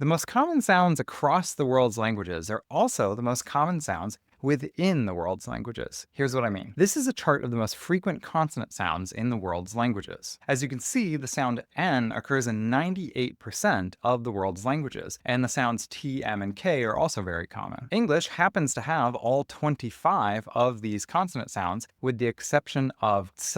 The most common sounds across the world's languages are also the most common sounds within the world's languages. Here's what I mean. This is a chart of the most frequent consonant sounds in the world's languages. As you can see, the sound N occurs in 98% of the world's languages, and the sounds T, M, and K are also very common. English happens to have all 25 of these consonant sounds, with the exception of ts,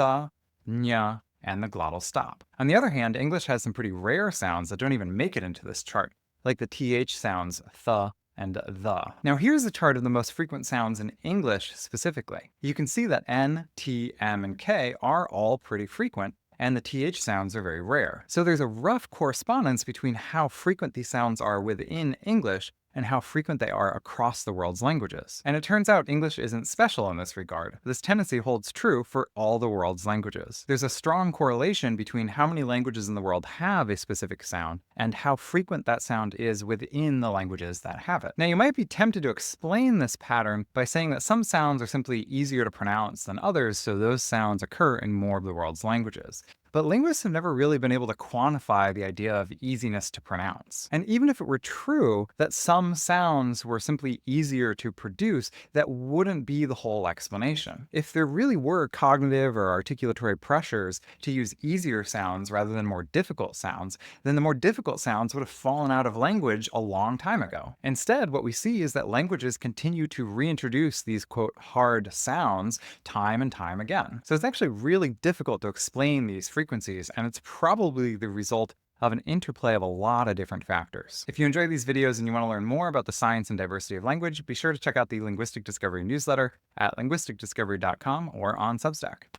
ñ, and the glottal stop. On the other hand, English has some pretty rare sounds that don't even make it into this chart, like the TH sounds th and the. Now here's a chart of the most frequent sounds in English specifically. You can see that N, T, M, and K are all pretty frequent, and the TH sounds are very rare. So there's a rough correspondence between how frequent these sounds are within English and how frequent they are across the world's languages. And it turns out English isn't special in this regard. This tendency holds true for all the world's languages. There's a strong correlation between how many languages in the world have a specific sound and how frequent that sound is within the languages that have it. Now, you might be tempted to explain this pattern by saying that some sounds are simply easier to pronounce than others, so those sounds occur in more of the world's languages. But linguists have never really been able to quantify the idea of easiness to pronounce. And even if it were true that some sounds were simply easier to produce, that wouldn't be the whole explanation. If there really were cognitive or articulatory pressures to use easier sounds rather than more difficult sounds, then the more difficult sounds would have fallen out of language a long time ago. Instead, what we see is that languages continue to reintroduce these, quote, hard sounds time and time again. So it's actually really difficult to explain these frequencies, and it's probably the result of an interplay of a lot of different factors. If you enjoy these videos and you want to learn more about the science and diversity of language, be sure to check out the Linguistic Discovery newsletter at linguisticdiscovery.com or on Substack.